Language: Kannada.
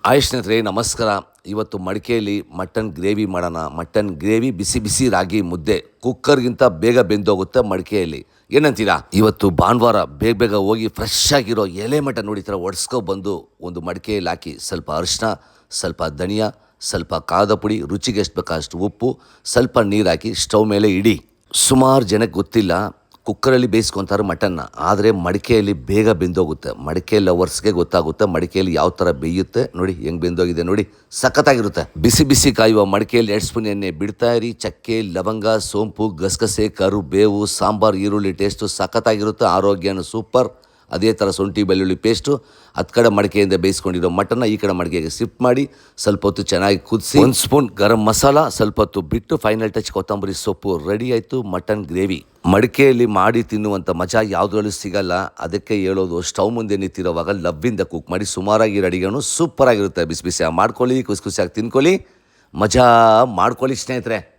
ಹಾಯ್ ಸ್ನೇಹಿತರೆ ನಮಸ್ಕಾರ. ಇವತ್ತು ಮಡಿಕೆಯಲ್ಲಿ ಮಟನ್ ಗ್ರೇವಿ ಮಾಡೋಣ. ಮಟನ್ ಗ್ರೇವಿ ಬಿಸಿ ಬಿಸಿ ರಾಗಿ ಮುದ್ದೆ ಕುಕ್ಕರ್ಗಿಂತ ಬೇಗ ಬೆಂದೋಗುತ್ತೆ ಮಡಿಕೆಯಲ್ಲಿ. ಏನಂತೀರಾ? ಇವತ್ತು ಭಾನುವಾರ ಬೇಗ ಬೇಗ ಹೋಗಿ ಫ್ರೆಶ್ ಆಗಿರೋ ಎಲೆ ಮಟನ್ ನೋಡಿ ಥರ ಒಡ್ಸ್ಕೊಬಂದು ಒಂದು ಮಡಿಕೆಯಲ್ಲಿ ಹಾಕಿ ಸ್ವಲ್ಪ ಅರಿಶಿನ, ಸ್ವಲ್ಪ ಧನಿಯಾ, ಸ್ವಲ್ಪ ಖಾರದ ಪುಡಿ, ರುಚಿಗೆ ಎಷ್ಟು ಬೇಕೋ ಅಷ್ಟು ಉಪ್ಪು, ಸ್ವಲ್ಪ ನೀರು ಹಾಕಿ ಸ್ಟವ್ ಮೇಲೆ ಇಡಿ. ಸುಮಾರು ಜನಕ್ಕೆ ಗೊತ್ತಿಲ್ಲ, ಕುಕ್ಕರಲ್ಲಿ ಬೇಯಿಸ್ಕೊತಾರೆ ಮಟನ್ನ. ಆದರೆ ಮಡಿಕೆಯಲ್ಲಿ ಬೇಗ ಬೆಂದೋಗುತ್ತೆ. ಮಡಿಕೆ ಲವರ್ಸ್ಗೆ ಗೊತ್ತಾಗುತ್ತೆ ಮಡಿಕೆಯಲ್ಲಿ ಯಾವ ಥರ ಬೇಯುತ್ತೆ. ನೋಡಿ ಹೆಂಗೆ ಬೆಂದೋಗಿದೆ ನೋಡಿ, ಸಖತ್ತಾಗಿರುತ್ತೆ. ಬಿಸಿ ಬಿಸಿ ಕಾಯುವ ಮಡಿಕೆಯಲ್ಲಿ 2 ಸ್ಪೂನ್ ಎಣ್ಣೆ ಬಿಡ್ತಾ ಇರಿ. ಚಕ್ಕೆ, ಲವಂಗ, ಸೋಂಪು, ಗಸಗಸೆ, ಕರಿಬೇವು, ಸಾಂಬಾರು, ಈರುಳ್ಳಿ ಟೇಸ್ಟು ಸಖತ್ತಾಗಿರುತ್ತೆ. ಆರೋಗ್ಯನೂ ಸೂಪರ್. ಅದೇ ಥರ ಶುಂಠಿ ಬೆಳ್ಳುಳ್ಳಿ ಪೇಸ್ಟು. ಹತ್ತು ಕಡೆ ಮಡಿಕೆಯಿಂದ ಬೇಯಿಸ್ಕೊಂಡಿರೋ ಮಟನ್ನ ಈ ಕಡೆ ಮಡಿಕೆಗೆ ಶಿಫ್ಟ್ ಮಾಡಿ ಸ್ವಲ್ಪ ಹೊತ್ತು ಚೆನ್ನಾಗಿ ಕುದಿಸಿ 1 ಸ್ಪೂನ್ ಗರಂ ಮಸಾಲ, ಸ್ವಲ್ಪ ಹೊತ್ತು ಬಿಟ್ಟು ಫೈನಲ್ ಟಚ್ ಕೊತ್ತಂಬರಿ ಸೊಪ್ಪು. ರೆಡಿ ಆಯಿತು ಮಟನ್ ಗ್ರೇವಿ. ಮಡಿಕೆಯಲ್ಲಿ ಮಾಡಿ ತಿನ್ನುವಂಥ ಮಜಾ ಯಾವುದ್ರಲ್ಲೂ ಸಿಗಲ್ಲ. ಅದಕ್ಕೆ ಹೇಳೋದು, ಸ್ಟವ್ ಮುಂದೆ ನಿಂತಿರೋವಾಗ ಲವ್ವಿಂದ ಕುಕ್ ಮಾಡಿ ಸುಮಾರಾಗಿ ರೆಡಿಗೇನು ಸೂಪರಾಗಿರುತ್ತೆ. ಬಿಸಿ ಬಿಸಿಯಾಗಿ ಮಾಡ್ಕೊಳ್ಳಿ, ಖುಷಿಯಾಗಿ ತಿನ್ಕೊಳ್ಳಿ, ಮಜಾ ಮಾಡ್ಕೊಳ್ಳಿ ಸ್ನೇಹಿತರೆ.